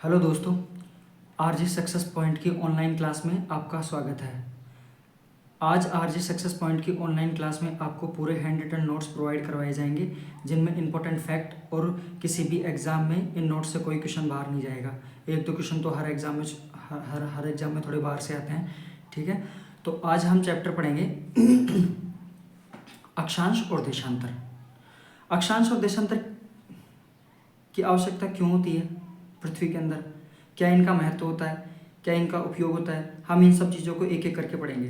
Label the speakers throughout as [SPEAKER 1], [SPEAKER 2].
[SPEAKER 1] Hello दोस्तों, RJ success point की online class में आपका स्वागत है। आज आरजे सक्सेस पॉइंट की ऑनलाइन क्लास में आपको पूरे हैंड रिटन नोट्स प्रोवाइड करवाए जाएंगे, जिनमें इंपॉर्टेंट फैक्ट और किसी भी एग्ज़ाम में इन नोट्स से कोई क्वेश्चन बाहर नहीं जाएगा। एक दो क्वेश्चन तो हर एग्ज़ाम में हर एग्ज़ाम में थोड़े बाहर से आते हैं, ठीक है। तो आज हम चैप्टर पढ़ेंगे अक्षांश और देशांतर। अक्षांश और देशांतर की आवश्यकता क्यों होती है पृथ्वी के अंदर, क्या इनका महत्व होता है, क्या इनका उपयोग होता है, हम इन सब चीज़ों को एक एक करके पढ़ेंगे।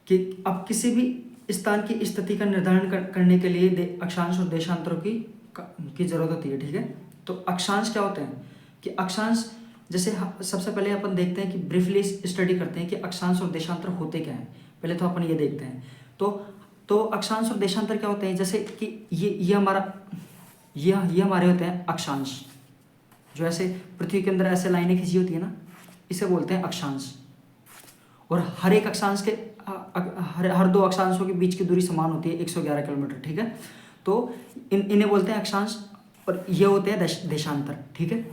[SPEAKER 1] कि अब किसी भी स्थान की स्थिति का निर्धारण करने के लिए अक्षांश और देशांतरों की जरूरत होती है, ठीक है। तो अक्षांश क्या होते हैं कि अक्षांश, जैसे सबसे पहले अपन देखते हैं कि ब्रीफली स्टडी करते हैं कि अक्षांश और देशांतर होते क्या हैं। पहले तो अपन ये देखते हैं तो अक्षांश और देशांतर क्या होते हैं। जैसे कि ये हमारे होते हैं अक्षांश, जो ऐसे पृथ्वी के अंदर ऐसे लाइनें खींची होती है ना, इसे बोलते हैं अक्षांश। और हर एक अक्षांश के हर दो अक्षांशों के बीच की दूरी समान होती है 111 किलोमीटर, ठीक है। तो इन्हें बोलते हैं अक्षांश और ये होते हैं देशांतर, ठीक है।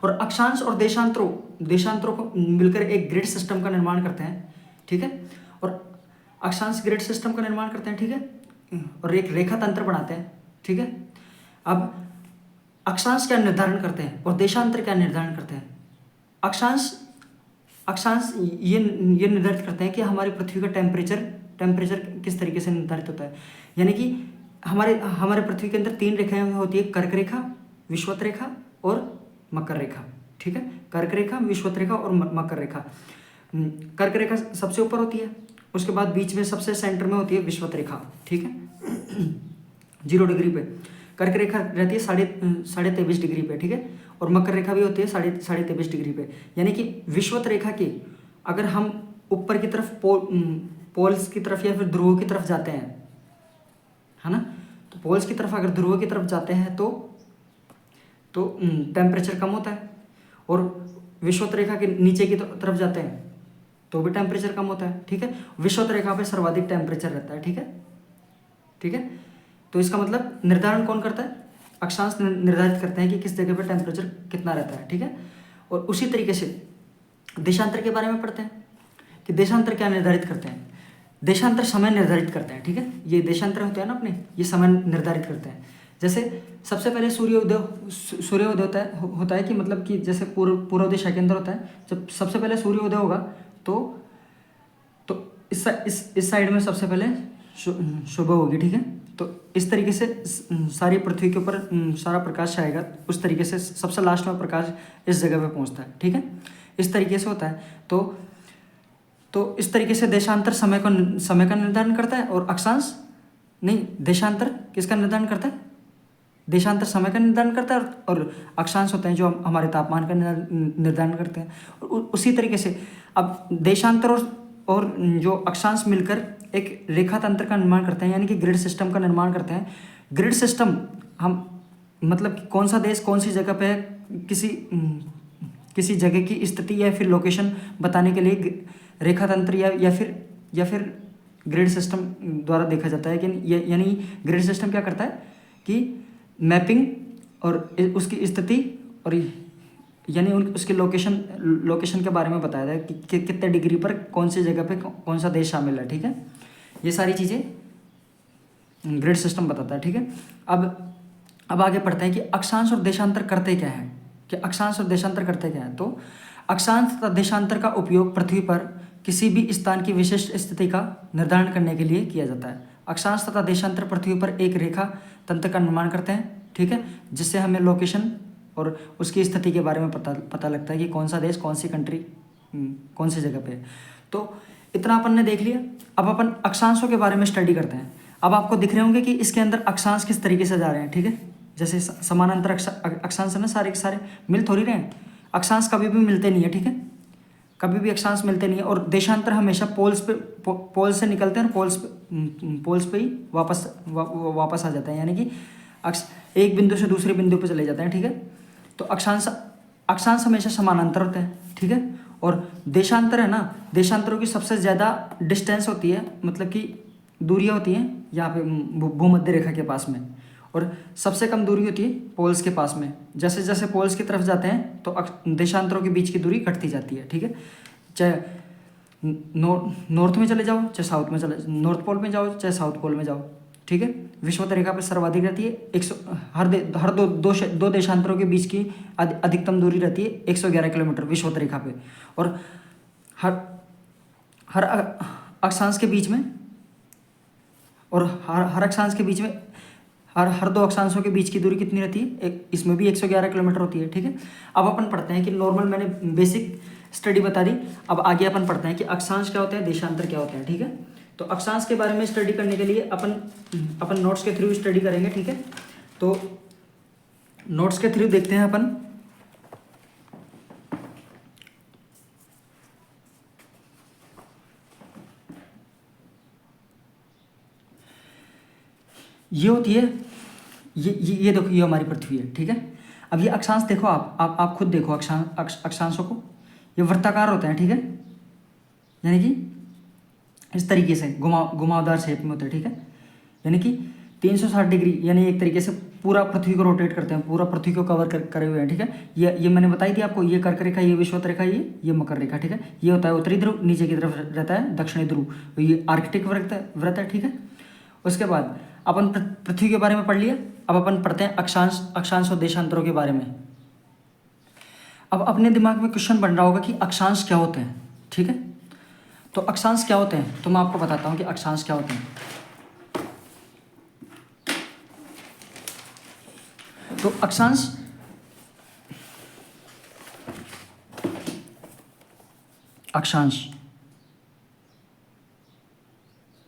[SPEAKER 1] और अक्षांश और देशांतरों को मिलकर एक ग्रिड सिस्टम का निर्माण करते हैं, ठीक है। और अक्षांश ग्रिड सिस्टम का निर्माण करते हैं, ठीक है, और एक रेखा तंत्र बनाते हैं, ठीक है। अब अक्षांश क्या निर्धारण करते हैं और देशांतर क्या निर्धारण करते हैं। अक्षांश ये निर्धारित करते हैं कि हमारी पृथ्वी का टेम्परेचर किस तरीके से निर्धारित होता है। यानी कि हमारे पृथ्वी के अंदर 3 रेखाएं होती है, कर्क रेखा, विषुवत रेखा और मकर रेखा, ठीक है। कर्क रेखा, विषुवत रेखा और मकर रेखा। कर्क रेखा सबसे ऊपर होती है, उसके बाद बीच में सबसे सेंटर में होती है विषुवत रेखा, ठीक है, 0 डिग्री पे। कर्क रेखा रहती है 23.5 डिग्री पे, ठीक है। और मकर रेखा भी होती है 23.5 डिग्री पे। यानी कि विषुवत रेखा की अगर हम ऊपर की तरफ पोल्स की तरफ या फिर ध्रुवों की तरफ जाते हैं, है ना, तो पोल्स की तरफ अगर ध्रुवों की तरफ जाते हैं तो टेम्परेचर कम होता है। और विषुवत रेखा के नीचे की तरफ जाते हैं तो भी टेम्परेचर कम होता है, ठीक है। विषुवत रेखा पे सर्वाधिक टेम्परेचर रहता है, ठीक है, ठीक है। तो इसका मतलब निर्धारण कौन करता है, अक्षांश निर्धारित करते हैं कि किस जगह पर टेम्परेचर कितना रहता है, ठीक है। और उसी तरीके से देशांतर के बारे में पढ़ते हैं कि देशांतर क्या निर्धारित करते हैं। देशांतर समय निर्धारित करते हैं, ठीक है। ये देशांतर होते हैं ना अपने, ये समय निर्धारित करते हैं। जैसे सबसे पहले सूर्योदय होता है कि मतलब कि जैसे पूर्व दिशा के अंदर होता है। जब सबसे पहले सूर्योदय होगा तो इस साइड में सबसे पहले सुबह होगी, ठीक है। तो इस तरीके से सारी पृथ्वी के ऊपर सारा प्रकाश आएगा, उस तरीके से सबसे लास्ट में प्रकाश इस जगह पे पहुंचता है, ठीक है। इस तरीके से होता है। तो इस तरीके से देशांतर समय का निर्धारण करता है और अक्षांश नहीं, देशांतर किसका निर्धारण करता है, देशांतर समय का निर्धारण करता है और अक्षांश होते हैं जो हमारे तापमान का निर्धारण करते हैं। और उसी तरीके से अब देशांतर और जो अक्षांश मिलकर एक रेखा तंत्र का निर्माण करते हैं, यानी कि ग्रिड सिस्टम का निर्माण करते हैं। ग्रिड सिस्टम हम मतलब कि कौन सा देश कौन सी जगह पे है, किसी जगह की स्थिति या फिर लोकेशन बताने के लिए रेखा तंत्र या फिर ग्रिड सिस्टम द्वारा देखा जाता है। कि यानी ग्रिड सिस्टम क्या करता है कि मैपिंग और उसकी स्थिति और यानी उसके लोकेशन के बारे में बताया जाए कि कितने डिग्री पर कौन सी जगह पे कौन सा देश शामिल है, ठीक है। ये सारी चीज़ें ग्रिड सिस्टम बताता है, ठीक है। अब आगे पढ़ते हैं कि अक्षांश और देशांतर करते क्या हैं, कि अक्षांश और देशांतर करते क्या हैं। तो अक्षांश तथा देशांतर का उपयोग पृथ्वी पर किसी भी स्थान की विशिष्ट स्थिति का निर्धारण करने के लिए किया जाता है। अक्षांश तथा देशांतर पृथ्वी पर एक रेखा तंत्र का निर्माण करते हैं, ठीक है, जिससे हमें लोकेशन और उसकी स्थिति के बारे में पता लगता है कि कौन सा देश कौन सी कंट्री कौन सी जगह पे है। तो इतना अपन ने देख लिया। अब अपन अक्षांशों के बारे में स्टडी करते हैं। अब आपको दिख रहे होंगे कि इसके अंदर अक्षांश किस तरीके से जा रहे हैं, ठीक है। जैसे समानांतर अक्षांश है ना, सारे मिल थोड़ी रहे हैं। अक्षांश कभी भी मिलते नहीं है, ठीक है, कभी भी अक्षांश मिलते नहीं है। और देशांतर हमेशा पोल से निकलते हैं और पोल्स पे ही वापस आ जाते हैं, यानी कि एक बिंदु से दूसरे बिंदु पे चले जाते हैं, ठीक है। तो अक्षांश हमेशा समानांतर होते हैं, ठीक है। और देशांतर है ना, देशांतरों की सबसे ज़्यादा डिस्टेंस होती है, मतलब कि दूरियाँ होती हैं यहाँ पे भूमध्य रेखा के पास में। और सबसे कम दूरी होती है पोल्स के पास में। जैसे जैसे पोल्स की तरफ जाते हैं तो देशांतरों के बीच की दूरी घटती जाती है, ठीक है। चाहे नॉर्थ में चले जाओ चाहे साउथ में चले, नॉर्थ पोल में जाओ चाहे साउथ पोल में जाओ, ठीक है। विषुवत रेखा पर सर्वाधिक रहती है 100, हर दो देशांतरों के बीच की अधिकतम दूरी रहती है 111 किलोमीटर विषुवत रेखा पे। और हर हर अक्षांश के बीच में और हर अक्षांश के बीच में हर दो अक्षांशों के बीच की दूरी कितनी रहती है, इसमें भी 111 किलोमीटर होती है, ठीक है। अब अपन पढ़ते हैं कि नॉर्मल, मैंने बेसिक स्टडी बता दी, अब आगे अपन पढ़ते हैं कि अक्षांश क्या होते हैं, देशांतर क्या होते हैं, ठीक है। तो अक्षांश के बारे में स्टडी करने के लिए अपन नोट्स के थ्रू स्टडी करेंगे, ठीक है। तो नोट्स के थ्रू देखते हैं अपन। ये होती है, ये देखो, ये हमारी पृथ्वी है, ठीक है। अब ये अक्षांश देखो, आप खुद देखो अक्षांशों को, ये वृत्ताकार होते हैं, ठीक है, यानी कि इस तरीके से घुमावदार शेप में होते हैं, ठीक है। यानी कि 360 डिग्री, यानी एक तरीके से पूरा पृथ्वी को रोटेट करते हैं, पूरा पृथ्वी को कवर करे हुए हैं, ठीक है। ये मैंने बताई थी आपको, ये कर्क रेखा, ये विषुवत रेखा, ये मकर रेखा, ठीक है। ये होता है उत्तरी ध्रुव, नीचे की तरफ रहता है दक्षिणी ध्रुव, ये आर्कटिक व्रत है, ठीक है। उसके बाद अपन पृथ्वी के बारे में पढ़ लिया। अब अपन पढ़ते हैं अक्षांश और देशांतरों के बारे में। अब अपने दिमाग में क्वेश्चन बन रहा होगा कि अक्षांश क्या होते हैं, ठीक है। तो अक्षांश क्या होते हैं, तो मैं आपको बताता हूं कि अक्षांश क्या होते हैं। तो अक्षांश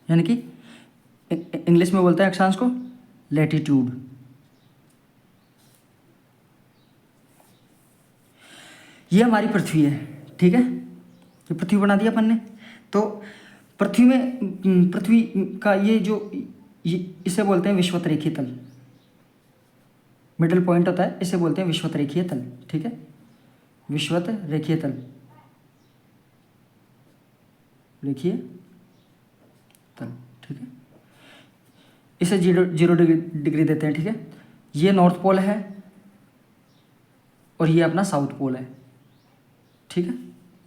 [SPEAKER 1] यानी कि इंग्लिश में बोलते हैं अक्षांश को लैटिट्यूड। ये हमारी पृथ्वी है, ठीक है। ये पृथ्वी बना दिया अपन ने। तो पृथ्वी का इसे बोलते हैं विषुवत रेखीय तल, मिडिल पॉइंट होता है, इसे बोलते हैं विषुवत रेखीय तल, ठीक है। विषुवत रेखीय तल, रेखीय तल, ठीक है। इसे 0 डिग्री देते हैं, ठीक है। ये नॉर्थ पोल है और ये अपना साउथ पोल है, ठीक है।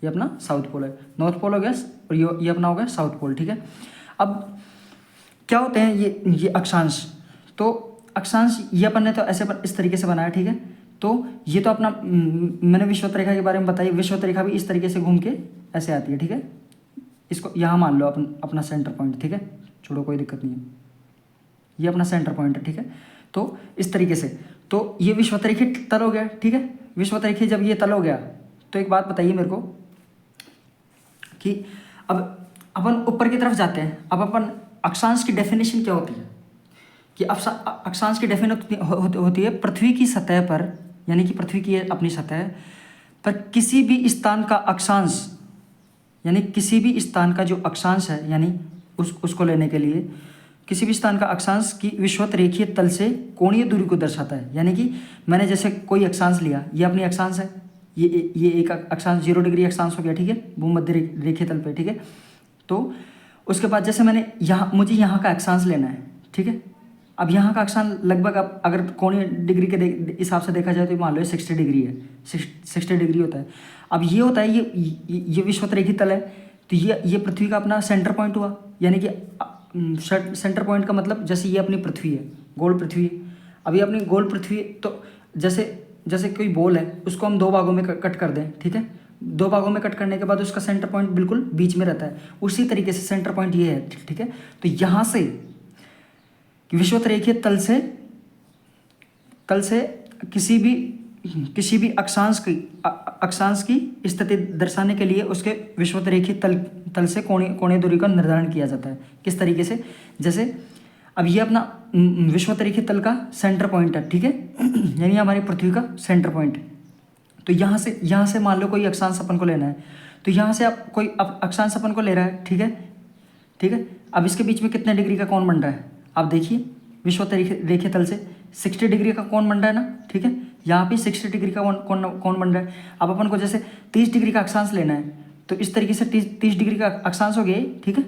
[SPEAKER 1] ये अपना साउथ पोल है, नॉर्थ पोल हो गया और ये अपना हो गया साउथ पोल, ठीक है। अब क्या होते हैं ये अक्षांश। तो अक्षांश ये अपन ने तो ऐसे इस तरीके से बनाया, ठीक है। तो ये तो अपना मैंने विषुवत रेखा के बारे में बताई, विषुवत रेखा भी इस तरीके से घूम के ऐसे आती है, ठीक है। इसको यहाँ मान लो अपना सेंटर पॉइंट, ठीक है, छोड़ो कोई दिक्कत नहीं है, ये अपना सेंटर पॉइंट है, ठीक है। तो इस तरीके से, तो ये विषुवत रेखीय तल हो गया, ठीक है। विषुवत रेखीय जब ये तल हो गया तो एक बात बताइए मेरे को कि अब अपन ऊपर की तरफ जाते हैं। अब अपन अक्षांश की डेफिनेशन क्या होती है कि अक्षांश की डेफिनेशन होती है पृथ्वी की सतह पर, यानी कि पृथ्वी की अपनी सतह पर किसी भी स्थान का अक्षांश, यानी किसी भी स्थान का जो अक्षांश है, यानी उसको लेने के लिए किसी भी स्थान का अक्षांश की विषुवत रेखीय तल से कोणीय दूरी को दर्शाता है। यानी कि मैंने जैसे कोई अक्षांश लिया, ये अपनी अक्षांश है, ये एक अक्षांश 0 डिग्री अक्षांश हो गया, ठीक है, भूमध्य रेखीय तल पे, ठीक है। तो उसके बाद जैसे मुझे यहाँ का अक्षांश लेना है, ठीक है। अब यहाँ का अक्षांश लगभग, अब अगर कोणीय डिग्री के हिसाब से देखा जाए तो मान लो 60 डिग्री है, 60 डिग्री होता है। अब ये होता है, ये विषुवत रेखीय तल है, तो ये पृथ्वी का अपना सेंटर पॉइंट हुआ। यानी कि सेंटर पॉइंट का मतलब जैसे ये अपनी पृथ्वी है, गोल पृथ्वी है। अब ये अपनी गोल पृथ्वी, तो जैसे कोई बॉल है, उसको हम 2 भागों में कट कर दें, ठीक है। 2 भागों में कट करने के बाद उसका सेंटर पॉइंट बिल्कुल बीच में रहता है, उसी तरीके से सेंटर पॉइंट ये है, ठीक है। तो यहाँ से विषुवत रेखीय तल से किसी भी अक्षांश की स्थिति दर्शाने के लिए उसके विषुवत रेखीय तल से कोणीय दूरी का निर्धारण किया जाता है। किस तरीके से, जैसे अब ये अपना विषुवत रेखीय तल का सेंटर पॉइंट है, ठीक है, यानी हमारी पृथ्वी का सेंटर पॉइंट। तो यहाँ से मान लो कोई अक्षांश अपन को लेना है, तो यहाँ से आप कोई अक्षांश अपन को ले रहा है, ठीक है। अब इसके बीच में कितने डिग्री का कोण बन रहा है, आप देखिए, विषुवत रेखीय तल से 60 डिग्री का कोण बन रहा है ना, ठीक है। यहाँ पे 60 डिग्री का कोण बन रहा है। अब अपन को जैसे 30 डिग्री का अक्षांश लेना है, तो इस तरीके से 30 डिग्री का अक्षांश हो गया, ठीक है।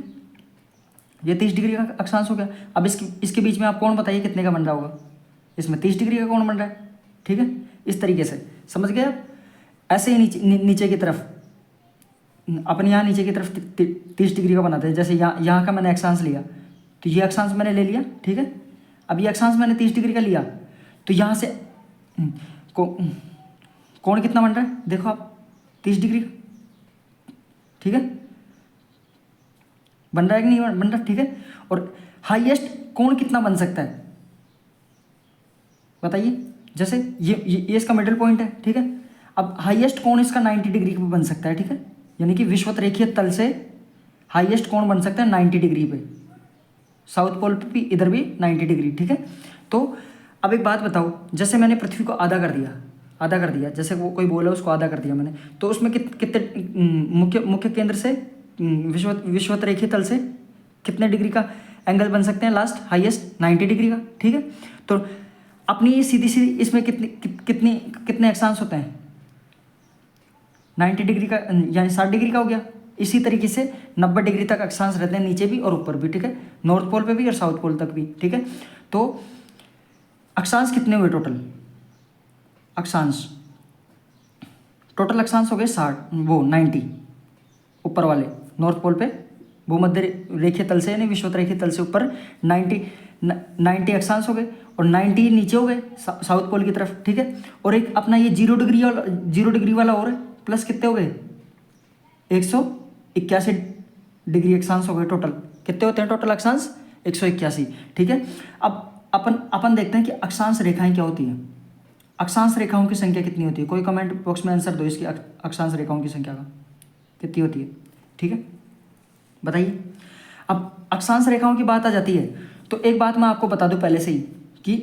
[SPEAKER 1] ये 30 डिग्री का अक्षांश हो गया। अब इसके बीच में आप कोण बताइए कितने का बन रहा होगा, इसमें 30 डिग्री का कोण बन रहा है, ठीक है। इस तरीके से समझ गए आप। ऐसे ही नीचे की तरफ अपन यहाँ नीचे की तरफ 30 डिग्री का बनाते हैं। जैसे यहाँ का मैंने अक्षांश लिया, तो ये अक्षांश मैंने ले लिया, ठीक है। अब ये अक्षांश मैंने 30 डिग्री का लिया, तो यहाँ से कोण कितना बन रहा है देखो आप, 30 डिग्री का, ठीक है। बन रहा है कि नहीं बन रहा, ठीक है। और हाईएस्ट कोण कितना बन सकता है बताइए। जैसे ये इसका मिडिल पॉइंट है, ठीक है। अब हाईएस्ट कोण इसका 90 डिग्री पे बन सकता है, ठीक है। यानी कि विषुवत रेखीय तल से हाईएस्ट कोण बन सकता है 90 डिग्री पे, साउथ पोल पे भी, इधर भी 90 डिग्री, ठीक है। तो अब एक बात बताओ, जैसे मैंने पृथ्वी को आधा कर दिया, जैसे वो कोई बोला उसको आधा कर दिया मैंने, तो उसमें कितने मुख्य केंद्र से विषुवत रेखीय तल से कितने डिग्री का एंगल बन सकते हैं लास्ट हाईएस्ट, 90 डिग्री का, ठीक है। तो अपनी ये सीधी इसमें कितने अक्षांश होते हैं, 90 डिग्री का यानी 60 डिग्री का हो गया। इसी तरीके से 90 डिग्री तक अक्षांश रहते हैं नीचे भी और ऊपर भी, ठीक है। नॉर्थ पोल पे भी और साउथ पोल तक भी, ठीक है। तो अक्षांश कितने हुए टोटल, टोटल अक्षांश हो गए 90 ऊपर वाले नॉर्थ पोल पे भूमध्य रेखीय तल से यानी विषुवत रेखीय तल से ऊपर 90 अक्षांश हो गए, और 90 नीचे हो गए साउथ पोल की तरफ, ठीक है। और एक अपना ये 0 डिग्री वाला और है, प्लस कितने हो गए 181 डिग्री अक्षांश हो गए। टोटल कितने होते हैं टोटल अक्षांश 181, ठीक है। अब अपन देखते हैं कि अक्षांश रेखाएं क्या होती हैं। अक्षांश रेखाओं की संख्या कितनी होती है, कोई कमेंट बॉक्स में आंसर दो इसकी अक्षांश रेखाओं की संख्या का कितनी होती है, ठीक है, बताइए। अब अक्षांश रेखाओं की बात आ जाती है, तो एक बात मैं आपको बता दूं पहले से ही कि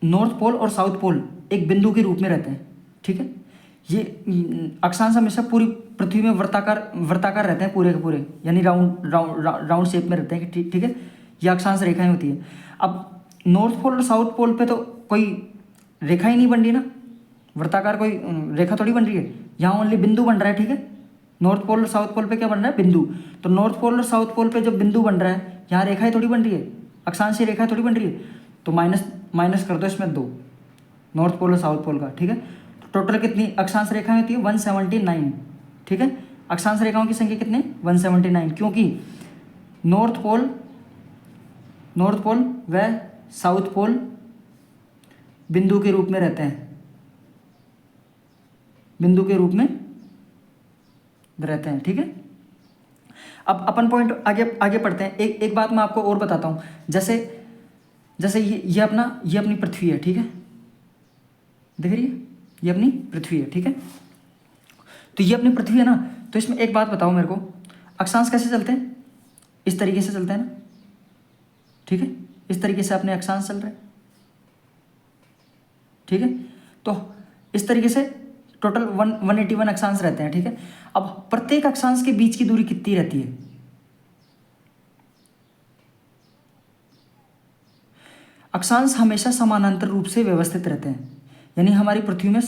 [SPEAKER 1] नॉर्थ पोल और साउथ पोल एक बिंदु के रूप में रहते हैं, ठीक है। ये अक्षांश हमेशा पूरी पृथ्वी में वर्ताकार रहते हैं, पूरे के पूरे, यानी राउंड शेप में रहते हैं, ठीक है। ये अक्षांश रेखाएं होती है। अब नॉर्थ पोल और साउथ पोल पे तो कोई रेखा ही नहीं बन रही ना, वर्ताकार कोई रेखा थोड़ी बन रही है, यहाँ ओनली बिंदु बन रहा है, ठीक है। नॉर्थ पोल और साउथ पोल पे क्या बन रहा है, बिंदु। तो नॉर्थ पोल और साउथ पोल पे जो बिंदु बन रहा है, यहाँ रेखाएं थोड़ी बन रही है, अक्षांशीय रेखा थोड़ी बन रही है, तो माइनस कर दो इसमें 2 नॉर्थ पोल और साउथ पोल का, ठीक है। तो टोटल कितनी अक्षांश रेखाएं होती है 179, ठीक है। अक्षांश रेखाओं की संख्या कितनी 179, क्योंकि नॉर्थ पोल व साउथ पोल बिंदु के रूप में रहते हैं, ठीक है। अब अपन पॉइंट आगे पढ़ते हैं। एक बात मैं आपको और बताता हूँ, जैसे ये अपनी पृथ्वी है, ठीक है, देख रही है, ये अपनी पृथ्वी है, ठीक है। तो ये अपनी पृथ्वी है ना, तो इसमें एक बात बताओ मेरे को, अक्षांश कैसे चलते हैं, इस तरीके से चलते हैं ना, ठीक है। इस तरीके से अपने अक्षांश चल रहे हैं, ठीक है। तो इस तरीके से टोटल 181 अक्षांश रहते हैं, ठीक है। अब प्रत्येक अक्षांश के बीच की दूरी कितनी रहती है, अक्षांश हमेशा समानांतर रूप से व्यवस्थित रहते हैं, यानी हमारी पृथ्वी में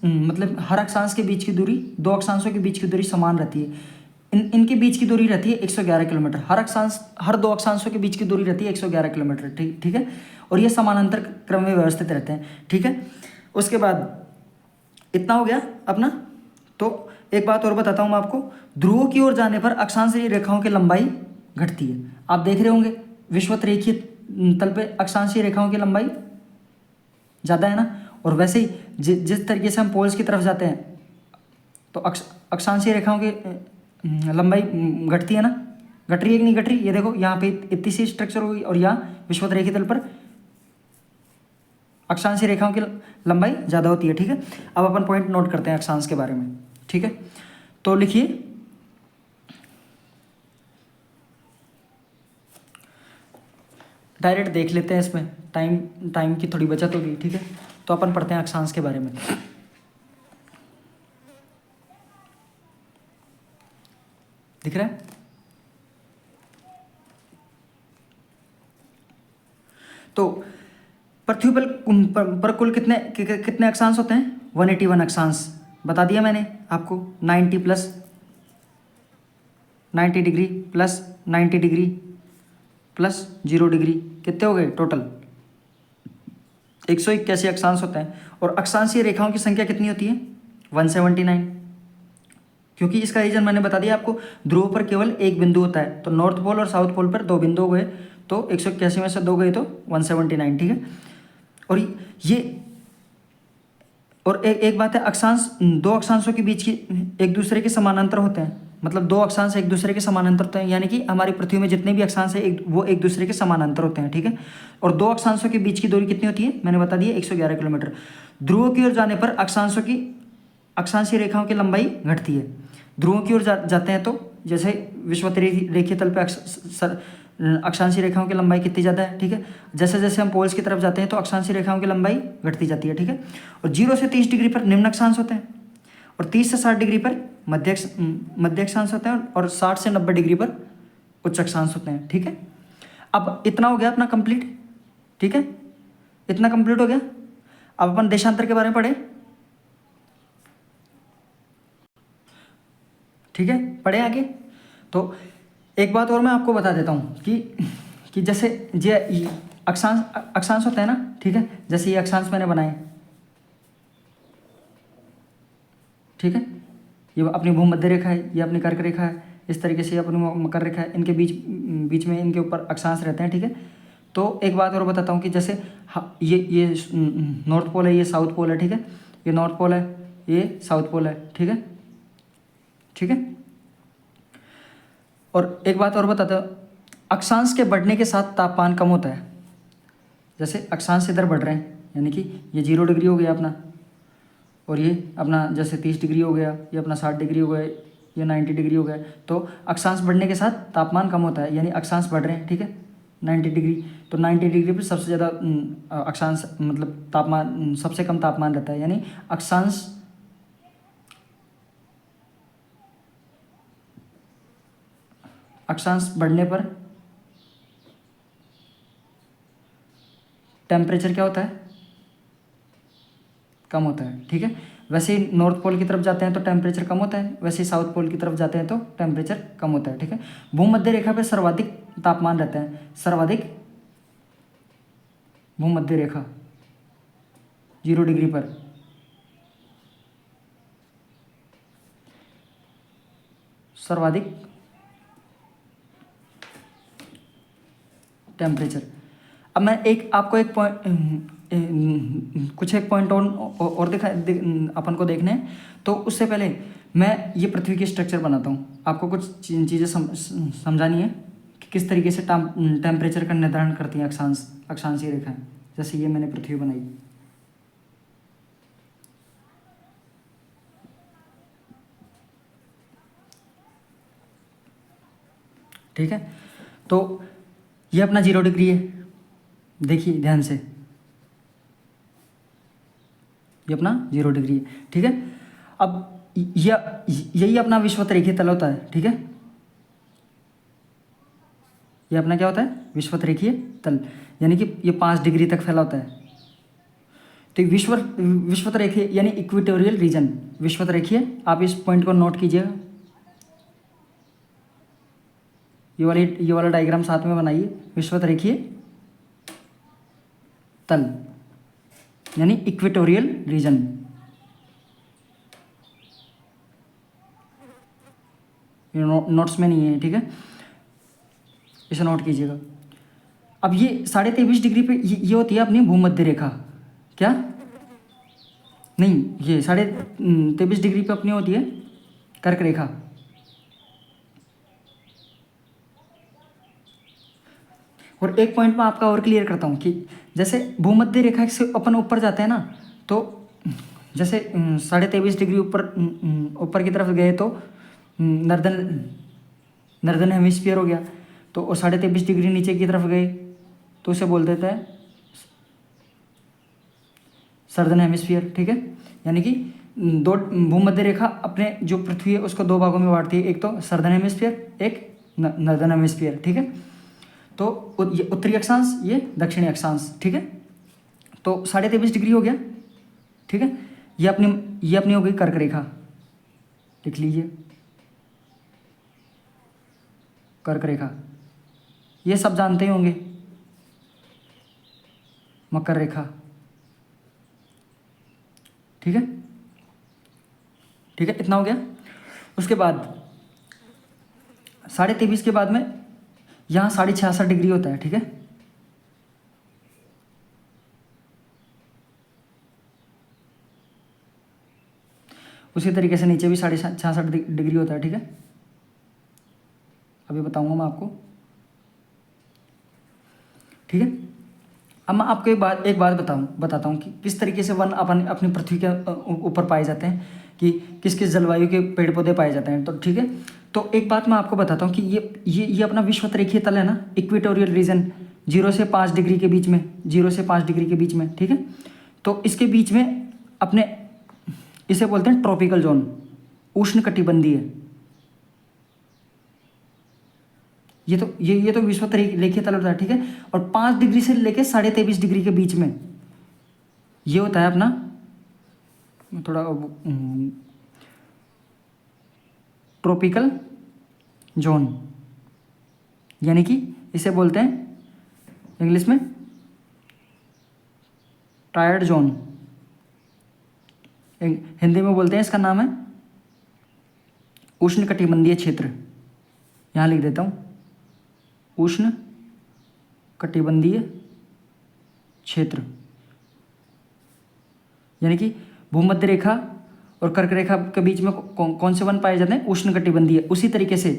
[SPEAKER 1] मतलब हर अक्षांश के बीच की दूरी, 2 अक्षांशों के बीच की दूरी समान रहती है। इनके बीच की दूरी रहती है 111 किलोमीटर, हर 2 अक्षांशों के बीच की दूरी रहती है 111 किलोमीटर, ठीक है। और ये समानांतर क्रम में व्यवस्थित रहते हैं, ठीक है। उसके बाद इतना हो गया अपना। तो एक बात और बताता हूँ मैं आपको, ध्रुवों की ओर जाने पर अक्षांशीय रेखाओं की लंबाई घटती है। आप देख रहे होंगे विषुवत रेखीय तल पे अक्षांशीय रेखाओं की लंबाई ज़्यादा है ना, और वैसे ही जिस तरीके से हम पोल्स की तरफ जाते हैं तो अक्षांशीय रेखाओं की लंबाई घटती है ना, घट रही है कि नहीं घट रही, ये देखो यहाँ पे इतनी सी स्ट्रक्चर होगी और यहाँ विषुवत रेखीय तल पर अक्षांशीय रेखाओं की लंबाई ज़्यादा होती है, ठीक है। अब अपन पॉइंट नोट करते हैं अक्षांश के बारे में, ठीक है। तो लिखिए, डायरेक्ट देख लेते हैं, इसमें टाइम की थोड़ी बचत होगी, ठीक है। तो अपन पढ़ते हैं अक्षांश के बारे में। दिख रहा है, तो पृथ्वी पर कुल कितने अक्षांश होते हैं, 181 अक्षांश बता दिया मैंने आपको। 90 degree plus 90 degree plus 0 degree कितने हो गए टोटल 181 अक्षांश होते हैं। और अक्षांशीय रेखाओं की संख्या कितनी होती है? 179। क्योंकि इसका रीजन मैंने बता दिया आपको, ध्रुव पर केवल एक बिंदु होता है, तो नॉर्थ पोल और साउथ पोल पर दो बिंदु हो गए, तो 181 में से दो गए तो 179, ठीक है। और ये और एक बात है, अक्षांश दो अक्षांशों के बीच की एक दूसरे के समानांतर होते हैं, मतलब दो अक्षांश एक दूसरे के समानांतर होते हैं, यानी कि हमारी पृथ्वी में जितने भी अक्षांश है वो एक दूसरे के समानांतर होते हैं, ठीक है। और दो अक्षांशों के बीच की दूरी कितनी होती है? मैंने बता दिया 111 किलोमीटर। ध्रुवों की ओर जाने पर अक्षांशीय रेखाओं की लंबाई घटती है। ध्रुवों की ओर जाते हैं तो जैसे विषुवत रेखीय तल पर अक्षांशीय रेखाओं की लंबाई कितनी ज़्यादा है, ठीक है। जैसे जैसे हम पोल्स की तरफ जाते हैं तो अक्षांशीय रेखाओं की लंबाई घटती जाती है, ठीक है। और 0 से 30 डिग्री पर निम्न अक्षांश होते हैं, और 30 से 60 डिग्री पर मध्य अक्षांश होते हैं, और 60 से 90 डिग्री पर उच्च अक्षांश होते हैं, ठीक है। अब इतना हो गया अपना कंप्लीट, ठीक है, इतना कंप्लीट हो गया। अब अपन देशांतर के बारे में पढ़े, ठीक है, पढ़े आगे। तो एक बात और मैं आपको बता देता हूँ कि जैसे ये अक्षांश होता है ना, ठीक है, जैसे ये अक्षांश मैंने बनाए, ठीक है, ये अपनी भूमध्य रेखा है, ये अपनी कर्क रेखा है, इस तरीके से अपनी मकर रेखा है, इनके बीच में इनके ऊपर अक्षांश रहते हैं, ठीक है। तो एक बात और बताता हूँ कि जैसे ये नॉर्थ पोल है, ये साउथ पोल है, ठीक है, ये नॉर्थ पोल है, ये साउथ पोल है, ठीक है, ठीक है। और एक बात और बताता हूँ, अक्षांश के बढ़ने के साथ तापमान कम होता है। जैसे अक्षांश इधर बढ़ रहे हैं, यानी कि ये 0 डिग्री हो गया अपना, और ये अपना जैसे 30 डिग्री हो गया, ये अपना 60 डिग्री हो गया, ये 90 डिग्री हो गया। तो अक्षांश बढ़ने के साथ तापमान कम होता है, यानी अक्षांश बढ़ रहे हैं, ठीक है, 90 डिग्री। तो 90 डिग्री पर सबसे ज़्यादा अक्षांश मतलब तापमान, सबसे कम तापमान रहता है, यानी अक्षांश बढ़ने पर टेम्परेचर क्या होता है? कम होता है, ठीक है। वैसे ही नॉर्थ पोल की तरफ जाते हैं तो टेम्परेचर कम होता है, वैसे ही साउथ पोल की तरफ जाते हैं तो टेम्परेचर कम होता है, ठीक है। भूमध्य रेखा पर सर्वाधिक तापमान रहता है, सर्वाधिक भूमध्य रेखा 0 डिग्री पर, सर्वाधिक टेम्परेचर। अब मैं आपको एक पॉइंट कुछ एक पॉइंट और अपन को देखने हैं, तो उससे पहले मैं ये पृथ्वी की स्ट्रक्चर बनाता हूँ। आपको कुछ चीज़ें समझानी है कि किस तरीके से टेम्परेचर का निर्धारण करती हैं अक्षांशीय रेखाएं। जैसे ये मैंने पृथ्वी बनाई, ठीक है। तो ये अपना 0 डिग्री है, देखिए ध्यान से, ये अपना 0 डिग्री है, ठीक है। अब यही अपना विषुवत रेखीय तल होता है, ठीक है। ये अपना क्या होता है? विषुवत रेखीय तल, यानी कि ये 5 डिग्री तक फैला होता है। तो विषुवत रेखीय यानी इक्वेटोरियल रीजन, विषुवत रेखीय, आप इस पॉइंट को नोट कीजिएगा। ये वाला डायग्राम साथ में बनाइए, विषुवत रेखीय तल यानी इक्वेटोरियल रीजन। नोट्स में नहीं है, ठीक है, इसे नोट कीजिएगा। अब ये 23.5 डिग्री पे ये होती है अपनी भूमध्य रेखा, क्या नहीं, ये 23.5 डिग्री पे अपनी होती है कर्क रेखा। और एक पॉइंट मैं आपका और क्लियर करता हूँ कि जैसे भूमध्य रेखा से अपन ऊपर जाते हैं ना, तो जैसे 23.5 डिग्री ऊपर की तरफ गए तो नर्दर्न हेमिस्फीयर हो गया। तो और 23.5 डिग्री नीचे की तरफ गए तो उसे बोल देता है सर्दर्न हेमिस्फीयर, ठीक है। यानी कि दो भूमध्य रेखा अपने जो पृथ्वी है उसको दो भागों में बांटती है, एक तो सर्दर्न हेमिस्फीयर, एक नर्दर्न हेमिस्फीयर, ठीक है। तो ये उत्तरी अक्षांश, ये दक्षिणी अक्षांश, ठीक है। तो 23.5 डिग्री हो गया, ठीक है। ये अपनी हो गई कर्क रेखा, लिख लीजिए कर्क रेखा। ये सब जानते ही होंगे, मकर रेखा, ठीक है, ठीक है, इतना हो गया। उसके बाद 23.5 के बाद में यहाँ 66.5 होता है, ठीक है। उसी तरीके से नीचे भी 66.5 होता है, ठीक है। अभी बताऊंगा मैं आपको, ठीक है। अब मैं आपको एक बात बताता हूँ कि किस तरीके से वन अपनी पृथ्वी के ऊपर पाए जाते हैं, कि किस किस जलवायु के पेड़ पौधे पाए जाते हैं। तो ठीक है, तो एक बात मैं आपको बताता हूँ कि ये अपना विषुवत तल है ना, इक्वेटोरियल रीजन, 0 से 5 डिग्री के बीच में, 0 से 5 डिग्री के बीच में, ठीक है। तो इसके बीच में अपने, इसे बोलते हैं ट्रॉपिकल जोन, उष्णकटिबंधीय। ये तो विषुवत रेखीय तल होता है, ठीक है। और 5 डिग्री से लेके 23.5 डिग्री के बीच में ये होता है अपना थोड़ा ट्रॉपिकल जोन, यानी कि इसे बोलते हैं इंग्लिश में टायर्ड जोन, हिंदी में बोलते हैं, इसका नाम है उष्णकटिबंधीय क्षेत्र। यहाँ लिख देता हूँ, उष्ण कटिबंधीय क्षेत्र, यानी कि भूमध्य रेखा और कर्क रेखा के बीच में कौन से वन पाए जाते हैं, उष्ण कटिबंधीय। उसी तरीके से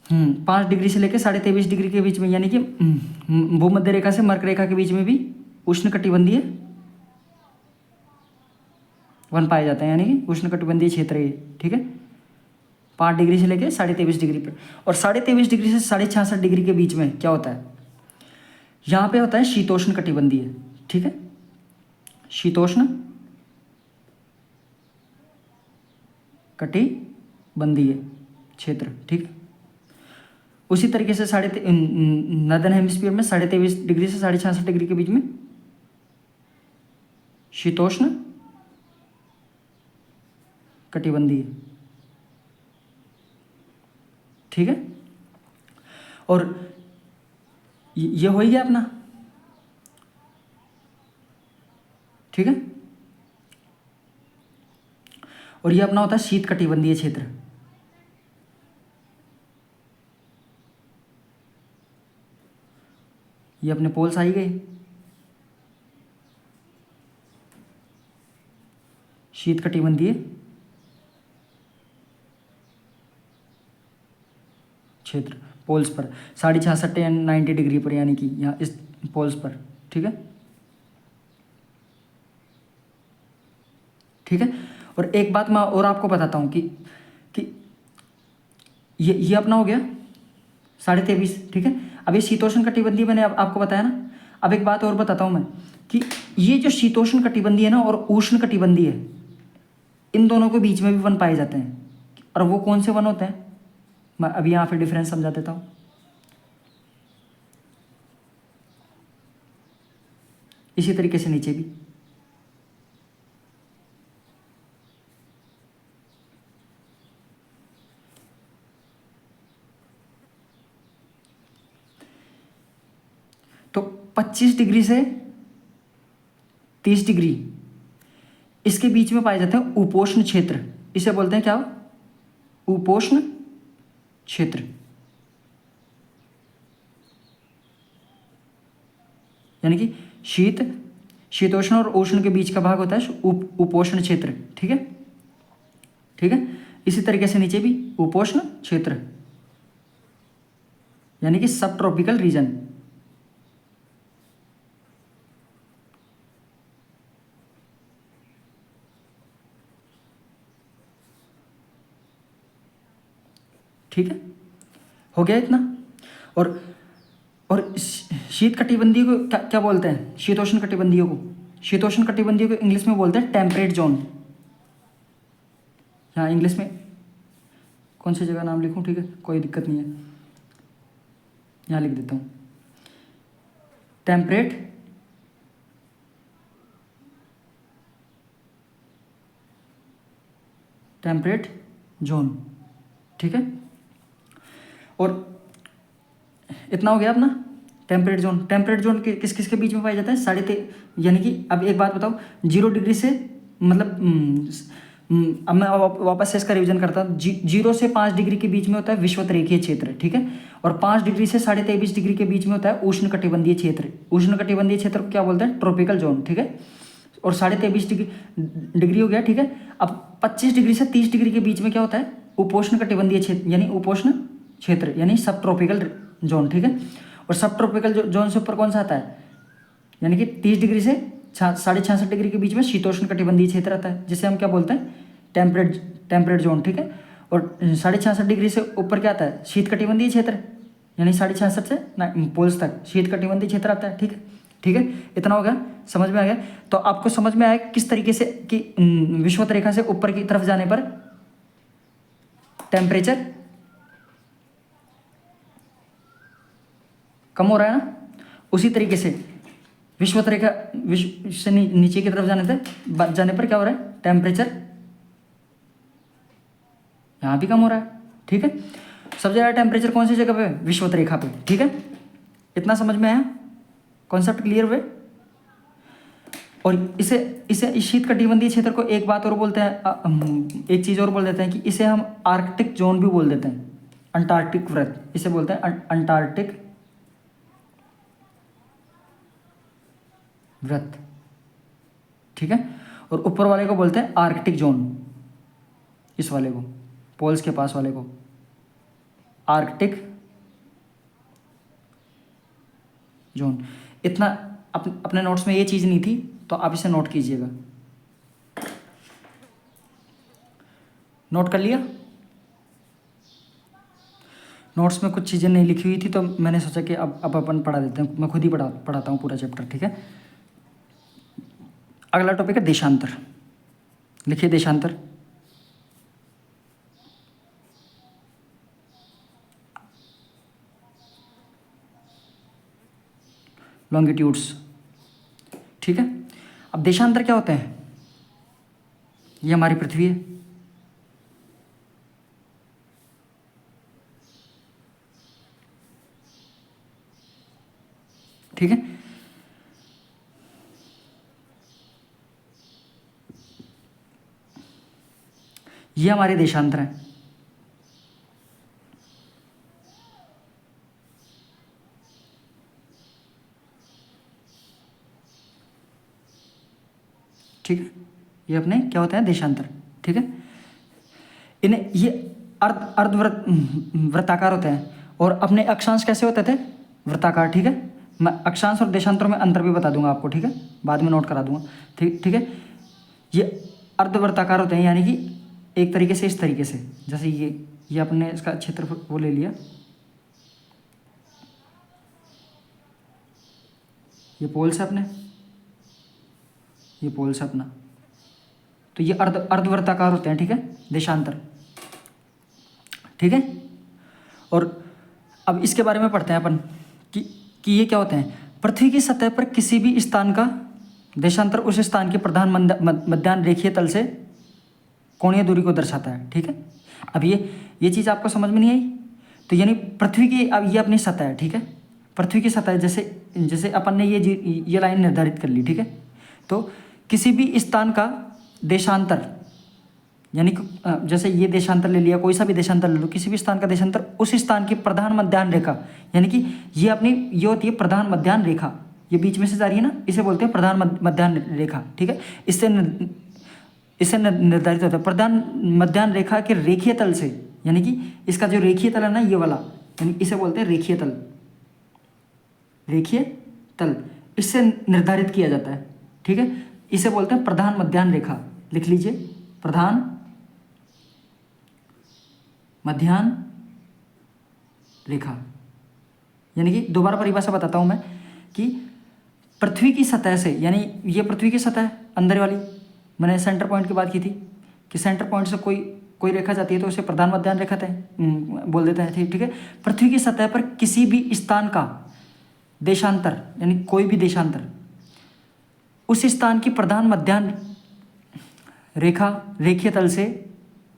[SPEAKER 1] 5 डिग्री से लेकर 23.5 डिग्री के बीच में, यानी कि भूमध्य रेखा से मर्क रेखा के बीच में भी उष्ण कटिबंधीय वन पाए जाते हैं, यानी कि उष्ण कटिबंधीय क्षेत्र है, ठीक है। 5 डिग्री से लेकर 23.5 डिग्री पर, और 23.5 डिग्री से 66.5 डिग्री के बीच में क्या होता है, यहाँ पे होता है शीतोष्ण कटिबंधीय, ठीक है। शीतोष्ण कटिबंधीय क्षेत्र, ठीक है। उसी तरीके से नॉर्दर्न हेमिस्फीयर में 23.5 डिग्री से 66.5 डिग्री के बीच में शीतोष्ण कटिबंधीय, ठीक है। और ये हो ही गया अपना, ठीक है। और ये अपना होता है शीत कटिबंधीय क्षेत्र। ये अपने पोल्स आ ही गए, शीत कटिबंधीय क्षेत्र पोल्स पर 66.5 या 90 डिग्री पर, यानी कि यहाँ इस पोल्स पर, ठीक है, ठीक है। और एक बात मैं और आपको बताता हूँ कि ये अपना हो गया 23.5, ठीक है। अब ये शीतोष्ण कटिबंधीय मैंने आपको बताया ना। अब एक बात और बताता हूँ मैं कि ये जो शीतोष्ण कटिबंधीय है ना और उष्ण कटिबंधीय है, इन दोनों के बीच में भी वन पाए जाते हैं। और वो कौन से वन होते हैं, मैं अभी यहाँ पे डिफरेंस समझा देता हूँ। इसी तरीके से नीचे भी, तो 25 डिग्री से 30 डिग्री इसके बीच में पाए जाते हैं उपोष्ण क्षेत्र। इसे बोलते हैं क्या, उपोष्ण क्षेत्र, यानी कि शीतोष्ण और उष्ण के बीच का भाग होता है उपोष्ण क्षेत्र, ठीक है, ठीक है। इसी तरीके से नीचे भी उपोष्ण क्षेत्र, यानी कि सब ट्रॉपिकल रीजन, ठीक है। हो गया इतना। और शीत कटिबंधीय को क्या बोलते हैं, शीतोष्ण कटिबंधीय को, शीतोष्ण कटिबंधीय को इंग्लिश में बोलते हैं टेम्परेट जोन। यहाँ इंग्लिश में कौन सी जगह नाम लिखूं, ठीक है, कोई दिक्कत नहीं है, यहाँ लिख देता हूँ टेम्परेट जोन, ठीक है। और इतना हो गया अपना टेम्परेट जोन। टेम्परेट जोन किस किस के बीच में पाया जाता है, यानी कि अब एक बात बताओ, 0 डिग्री से मतलब अब मैं वापस से इसका रिवीजन करता हूँ। 0 से 5 डिग्री के बीच में होता है विषुवतरेखीय क्षेत्र, ठीक है। और 5 डिग्री से 23.5 डिग्री के बीच में होता है उष्णकटिबंधीय क्षेत्र। उष्णकटिबंधीय क्षेत्र को क्या बोलते हैं? ट्रॉपिकल जोन, ठीक है। और 23.5 डिग्री हो गया, ठीक है। अब 25 डिग्री से 30 डिग्री के बीच में क्या होता है? उपोष्णकटिबंधीय क्षेत्र, यानी उपोष्ण क्षेत्र, यानी सब ट्रॉपिकल जोन, ठीक है। और सब ट्रॉपिकल जोन से ऊपर कौन सा आता है? यानी कि 30 डिग्री से 66.5 डिग्री के बीच में शीतोष्ण कटिबंधीय क्षेत्र आता है, जिसे हम क्या बोलते हैं? टेम्परेट जोन, ठीक है। और 66.5 डिग्री से ऊपर क्या आता है? शीत कटिबंधीय क्षेत्र, यानी 66.5 से पोल्स तक शीत कटिबंधीय क्षेत्र आता है, ठीक है। ठीक है, इतना हो गया, समझ में आ गया। तो आपको समझ में आया किस तरीके से कि विषुवत रेखा से ऊपर की तरफ जाने पर टेम्परेचर कम हो रहा है ना, उसी तरीके से विषुवत रेखा विश्व से नीचे की तरफ जाने पर क्या हो रहा है? टेम्परेचर यहाँ भी कम हो रहा है, ठीक है। सबसे ज़्यादा टेम्परेचर कौन सी जगह पे? विषुवत रेखा पे, ठीक है। इतना समझ में आया? कॉन्सेप्ट क्लियर हुए? और इसे इस शीत कटिबंधीय क्षेत्र को एक बात और बोलते हैं, एक चीज़ और बोल देते हैं कि इसे हम आर्कटिक जोन भी बोल देते हैं, अंटार्कटिक वृत्त, इसे बोलते हैं अंटार्कटिक वृत्त, ठीक है। और ऊपर वाले को बोलते हैं आर्कटिक जोन, इस वाले को, पोल्स के पास वाले को आर्कटिक जोन। इतना अपने नोट्स में ये चीज़ नहीं थी, तो आप इसे नोट कीजिएगा। नोट कर लिया? नोट्स में कुछ चीज़ें नहीं लिखी हुई थी, तो मैंने सोचा कि अब अपन पढ़ा देते हैं, मैं खुद ही पढ़ाता हूँ पूरा चैप्टर, ठीक है। अगला टॉपिक है देशांतर। लिखिए देशांतर। लॉन्गिट्यूड्स, ठीक है। अब देशांतर क्या होते हैं? ये हमारी पृथ्वी है, ठीक है। ये हमारे देशांतर हैं, ठीक है। ये अपने क्या होते हैं? देशांतर, ठीक है। इन्हें ये वृत्ताकार होते हैं। और अपने अक्षांश कैसे होते थे? वृत्ताकार, ठीक है। मैं अक्षांश और देशांतरों में अंतर भी बता दूंगा आपको, ठीक है, बाद में नोट करा दूंगा, ठीक है। ये अर्धवृत्ताकार होते हैं, यानी कि एक तरीके से इस तरीके से, जैसे ये अपने इसका क्षेत्र वो ले लिया, ये पोल्स है अपने, ये पोल्स है अपना, तो ये अर्धवृत्ताकार होते हैं, ठीक है, देशांतर, ठीक है। और अब इसके बारे में पढ़ते हैं अपन कि ये क्या होते हैं। पृथ्वी की सतह पर किसी भी स्थान का देशांतर उस स्थान के प्रधान मध्याह्न रेखीय तल से कोणीय दूरी को दर्शाता है, ठीक है। अब ये चीज़ आपको समझ में नहीं आई, तो यानी पृथ्वी की, अब ये अपनी सतह है, ठीक है। पृथ्वी की सतह, जैसे अपन ने ये लाइन निर्धारित कर ली, ठीक है। तो किसी भी स्थान का देशांतर, यानी जैसे ये देशांतर ले लिया, कोई सा भी देशांतर ले लो, किसी भी स्थान का देशांतर उस स्थान की प्रधान मध्याह्न रेखा, यानी कि ये होती है प्रधान मध्याह्न रेखा, ये बीच में से जा रही है ना, इसे बोलते हैं प्रधान मध्याह्न रेखा, ठीक है। इससे निर्धारित होता है प्रधान मध्याह्न रेखा के रेखीय तल से, यानी कि इसका जो रेखीय तल है ना, ये वाला, यानी इसे बोलते हैं रेखीय तल, रेखीय तल, इससे निर्धारित किया जाता है, ठीक है। इसे बोलते हैं प्रधान मध्याह्न रेखा, लिख लीजिए, प्रधान मध्याह्न रेखा। यानी कि दोबारा परिभाषा बताता हूं मैं कि पृथ्वी की सतह से, यानी ये पृथ्वी की सतह अंदर वाली, मैंने सेंटर पॉइंट की बात की थी कि सेंटर पॉइंट से कोई रेखा जाती है तो उसे प्रधान मध्याह्न रेखा बोल देते हैं, ठीक है। पृथ्वी की सतह पर किसी भी स्थान का देशांतर, यानी कोई भी देशांतर उस स्थान की प्रधान मध्याह्न रेखा रेखीय तल से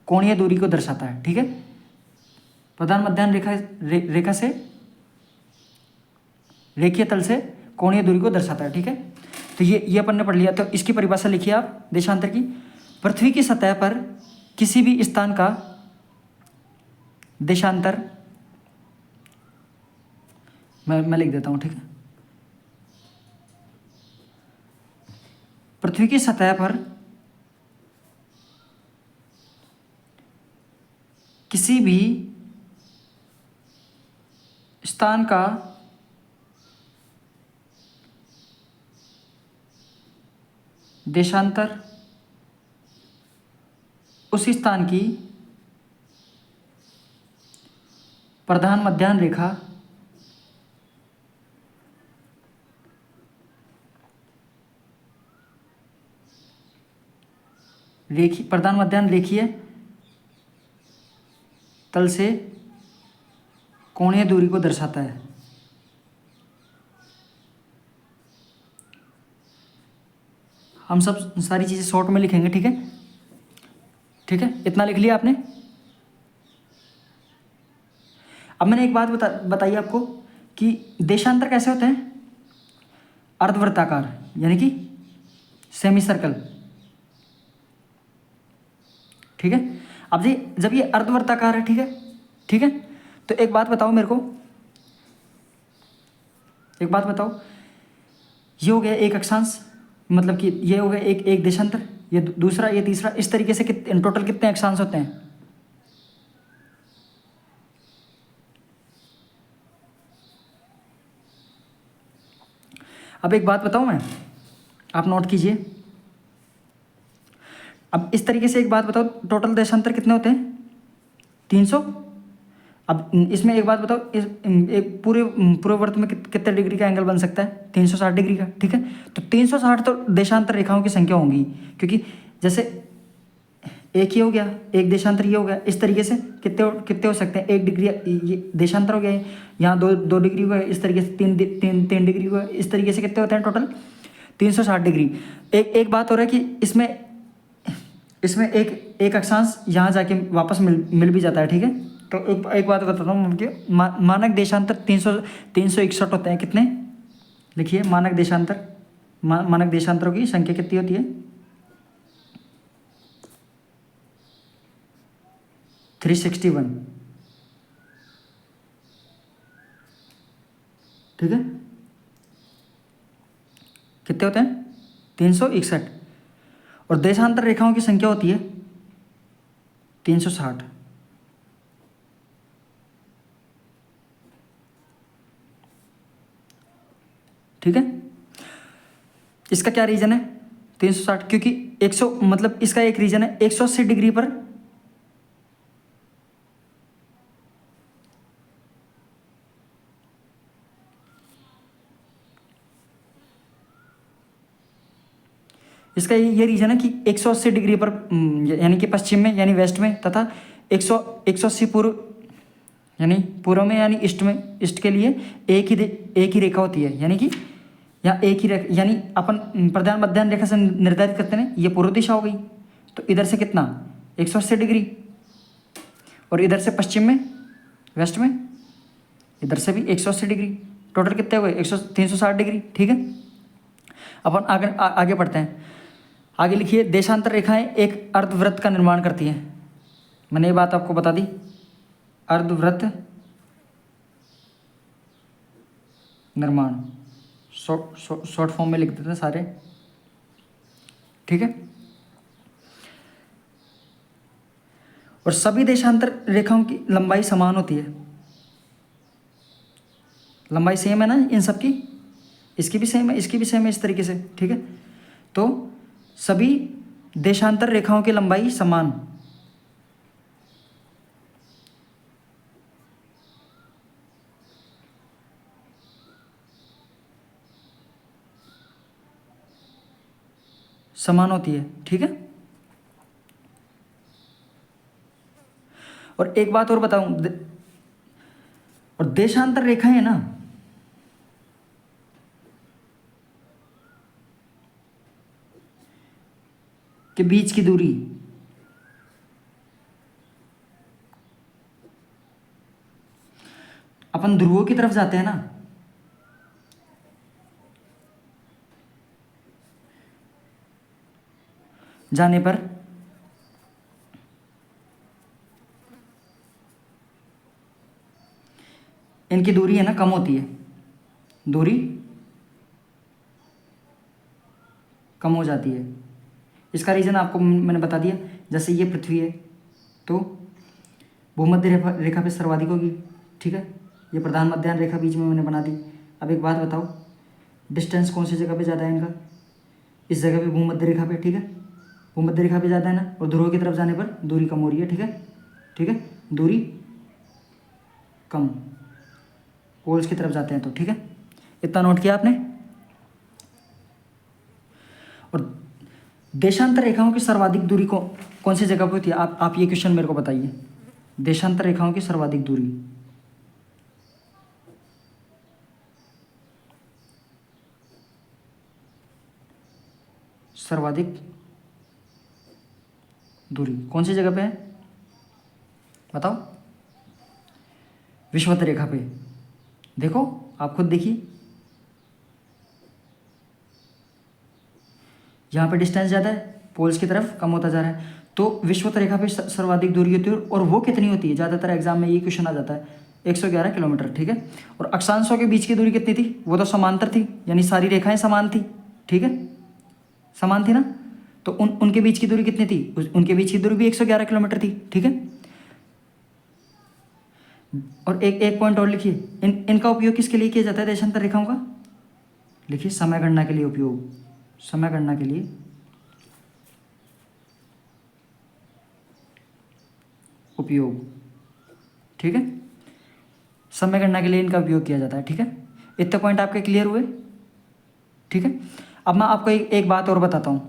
[SPEAKER 1] कोणीय दूरी को दर्शाता है, ठीक है। प्रधान मध्याह्न रेखा से रेखीय तल से कोणीय दूरी को दर्शाता है, ठीक है। तो ये अपन ने पढ़ लिया। तो इसकी परिभाषा लिखिए आप देशांतर की। पृथ्वी की सतह पर किसी भी स्थान का देशांतर, मैं लिख देता हूँ, ठीक है। पृथ्वी की सतह पर किसी भी स्थान का देशांतर उस स्थान की प्रधान मध्याह्न रेखा प्रधान मध्याह्न रेखीय तल से कोणीय दूरी को दर्शाता है। हम सब सारी चीज़ें शॉर्ट में लिखेंगे, ठीक है, ठीक है, इतना लिख लिया आपने। अब मैंने एक बात बताई आपको कि देशांतर कैसे होते हैं, अर्धवृत्ताकार यानी कि सेमी सर्कल, ठीक है। अब जी जब ये अर्धवृत्ताकार है, ठीक है, ठीक है, तो एक बात बताओ मेरे को, एक बात बताओ, ये हो गया एक अक्षांश, मतलब कि ये हो गया एक देशांतर, ये दूसरा, ये तीसरा, इस तरीके से टोटल कितने अक्षांश होते हैं? अब एक बात बताऊं मैं, आप नोट कीजिए। अब इस तरीके से एक बात बताओ, टोटल देशांतर कितने होते हैं? 300। अब इसमें एक बात बताओ, इस एक पूरे वृत्त में कितने डिग्री का एंगल बन सकता है? 360 डिग्री का, ठीक है। तो 360 तो देशांतर रेखाओं की संख्या होंगी, क्योंकि जैसे एक ही हो गया, एक देशांतर ये हो गया, इस तरीके से कितने हो सकते हैं? 1 डिग्री ये देशांतर हो गया, यहाँ 2 डिग्री हुआ, इस तरीके से 3 डिग्री हुआ, इस तरीके से कितने होते हैं टोटल? 360 डिग्री। एक बात हो रहा है कि इसमें एक अक्षांश यहाँ जाके वापस मिल भी जाता है, ठीक है। तो एक बात बताता हूँ मुझे, मानक देशांतर 361 होते हैं। कितने लिखिए? मानक देशांतर, मानक देशांतरों की संख्या कितनी होती है? 361, ठीक है। कितने होते हैं? 361। और देशांतर रेखाओं की संख्या होती है 360, ठीक है। इसका क्या रीजन है 360? क्योंकि 100, मतलब इसका एक रीजन है 180 डिग्री पर इसका ये रीजन है कि 180 डिग्री पर, यानी कि पश्चिम में यानी वेस्ट में, तथा 180 पूर्व यानी पूर्व में यानी ईस्ट के लिए एक ही रेखा होती है। यानी कि यहाँ एक ही रेखा, यानी अपन प्रधान मध्याह्न रेखा से निर्धारित करते हैं, ये पूर्व दिशा हो गई। तो इधर से कितना? 180 डिग्री, और इधर से पश्चिम में वेस्ट में इधर से भी 180 डिग्री, टोटल कितने हो गए? 360 डिग्री, ठीक है। अपन आगे बढ़ते हैं। आगे लिखिए, देशांतर रेखाएं एक अर्धवृत्त का निर्माण करती हैं। मैंने ये बात आपको बता दी, अर्धवृत्त निर्माण, शॉर्ट फॉर्म में लिख देते हैं सारे, ठीक है। और सभी देशांतर रेखाओं की लंबाई समान होती है। लंबाई सेम है ना इन सब की, इसकी भी सेम है, इसकी भी सेम है, इस तरीके से, ठीक है। तो सभी देशांतर रेखाओं की लंबाई समान, समान होती है, ठीक है। और एक बात और बताऊं, और देशांतर रेखाएं है ना, के बीच की दूरी अपन ध्रुवों की तरफ जाते हैं ना, जाने पर इनकी दूरी है ना कम होती है, दूरी कम हो जाती है। इसका रीज़न आपको मैंने बता दिया। जैसे ये पृथ्वी है तो भूमध्य रेखा पे सर्वाधिक होगी, ठीक है। ये प्रधान मध्याह्न रेखा बीच में मैंने बना दी। अब एक बात बताओ, डिस्टेंस कौन सी जगह पे ज़्यादा है इनका? इस जगह पे भूमध्य रेखा पे, ठीक है। भूमध्य रेखा पे ज़्यादा है ना, और ध्रुव की तरफ जाने पर दूरी कम हो रही है, ठीक है, ठीक है। दूरी कम, पोल्स की तरफ जाते हैं तो, ठीक है। इतना नोट किया आपने। और देशांतर रेखाओं की सर्वाधिक दूरी को कौन सी जगह पे होती है? आप ये क्वेश्चन मेरे को बताइए। देशांतर रेखाओं की सर्वाधिक दूरी, सर्वाधिक दूरी कौन सी जगह पे है बताओ? विषुवत रेखा पे। देखो आप खुद देखिए, यहाँ पे डिस्टेंस ज़्यादा है, पोल्स की तरफ कम होता जा रहा है, तो विषुवत रेखा पे सर्वाधिक दूरी होती है। और वो कितनी होती है? ज़्यादातर एग्जाम में ये क्वेश्चन आ जाता है, 111 किलोमीटर, ठीक है। और अक्षांशों के बीच की दूरी कितनी थी? वो तो समांतर थी, यानी सारी रेखाएं समान थी, ठीक है, समान थी ना। तो उनके बीच की दूरी कितनी थी? उनके बीच की दूरी भी 111 किलोमीटर थी, ठीक है। और एक पॉइंट और लिखिए, इनका उपयोग किसके लिए किया जाता है देशांतर रेखाओं का? लिखिए, समय गणना के लिए उपयोग, समय गणना के लिए उपयोग, ठीक है। समय गणना के लिए इनका उपयोग किया जाता है, ठीक है। इतने पॉइंट आपके क्लियर हुए, ठीक है। अब मैं आपको एक बात और बताता हूँ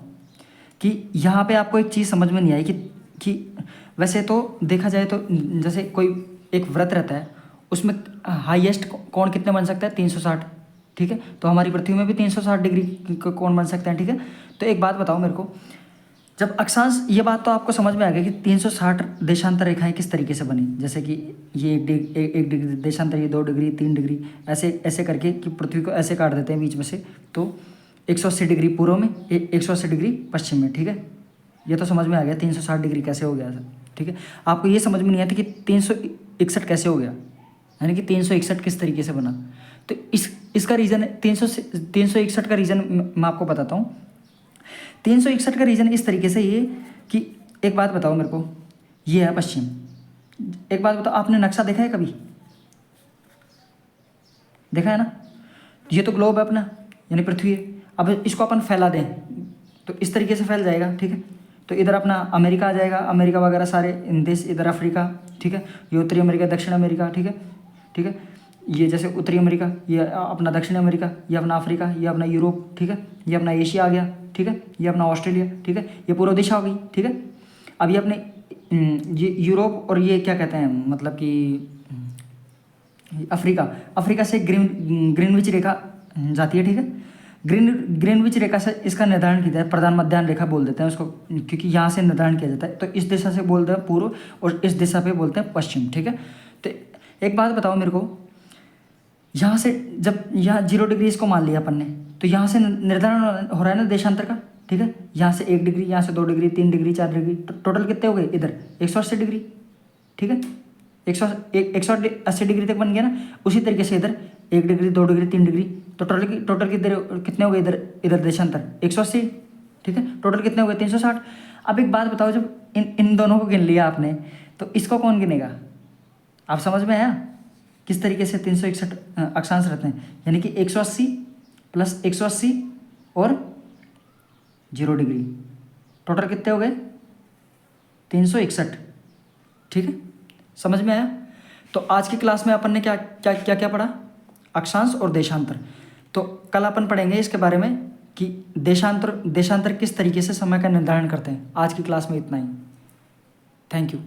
[SPEAKER 1] कि यहाँ पे आपको एक चीज़ समझ में नहीं आई कि वैसे तो देखा जाए तो जैसे कोई एक व्रत रहता है, उसमें हाईएस्ट कोण कितने बन सकता है? 360, ठीक है। तो हमारी पृथ्वी में भी 360 डिग्री कोण बन सकते हैं, ठीक है। तो एक बात बताओ मेरे को, जब अक्षांश, ये बात तो आपको समझ में आ गया कि 360 देशांतर रेखाएं किस तरीके से बनी। जैसे कि ये एक डिग्री देशांतर, ये 2 डिग्री, 3 डिग्री, ऐसे ऐसे करके कि पृथ्वी को ऐसे काट देते हैं बीच में से, तो 180 डिग्री पूर्व में, 180 डिग्री पश्चिम में, ठीक है। ये तो समझ में आ गया 360 डिग्री कैसे हो गया, ठीक है। आपको ये समझ में नहीं आता कि 361 कैसे हो गया, यानी कि 361 किस तरीके से बना। तो इसका रीज़न है 361 का रीज़न मैं आपको बताता हूँ। 361 का रीज़न इस तरीके से ये कि एक बात बताओ मेरे को, ये है पश्चिम। एक बात बताओ, आपने नक्शा देखा है कभी? देखा है ना? ये तो ग्लोब है अपना, यानी पृथ्वी है। अब इसको अपन फैला दें तो इस तरीके से फैल जाएगा, ठीक है। तो इधर अपना अमेरिका आ जाएगा, अमेरिका वगैरह सारे देश, इधर अफ्रीका, ठीक है। ये उत्तरी अमेरिका, दक्षिण अमेरिका, ठीक है, ठीक है। ये जैसे उत्तरी अमेरिका, ये अपना दक्षिण अमेरिका, ये अपना अफ्रीका, ये अपना यूरोप, ठीक है। ये अपना एशिया आ गया, ठीक है। ये अपना ऑस्ट्रेलिया, ठीक है। ये पूर्व दिशा हो गई, ठीक है। अब ये अपने ये यूरोप और ये क्या कहते हैं, मतलब कि अफ्रीका से ग्रीनविच रेखा जाती है, ठीक है। ग्रीनविच रेखा से इसका निर्धारण किया जाता है, प्रधान मध्याह्न रेखा बोल देते हैं उसको, क्योंकि यहाँ से निर्धारण किया जाता है। तो इस दिशा से बोलते हैं पूर्व और इस दिशा पे बोलते हैं पश्चिम, ठीक है। तो एक बात बताओ मेरे को, यहाँ से जब यहाँ 0 डिग्री इसको मान लिया अपन ने, तो यहाँ से निर्धारण हो रहा है ना देशांतर का, ठीक है। यहाँ से 1 डिग्री, यहाँ से 2 डिग्री, 3 डिग्री, 4 डिग्री, टोटल कितने हो गए इधर? 180 डिग्री, ठीक है। 180 डिग्री तक बन गया ना। उसी तरीके से इधर 1 डिग्री, 2 डिग्री, 3 डिग्री, तो टोटल कितने हो गए इधर देशांतर? 180, ठीक है। टोटल कितने हो गए? 360। अब एक बात बताओ, जब इन दोनों को गिन लिया आपने, तो इसको कौन गिनेगा? आप समझ में आया किस तरीके से 361 अक्षांश रहते हैं? यानी कि 180 प्लस 180 और 0 डिग्री, टोटल कितने हो गए? 361, ठीक है। समझ में आया? तो आज की क्लास में अपन ने क्या क्या क्या क्या पढ़ा? अक्षांश और देशांतर। तो कल अपन पढ़ेंगे इसके बारे में कि देशांतर किस तरीके से समय का निर्धारण करते हैं। आज की क्लास में इतना ही। Thank you.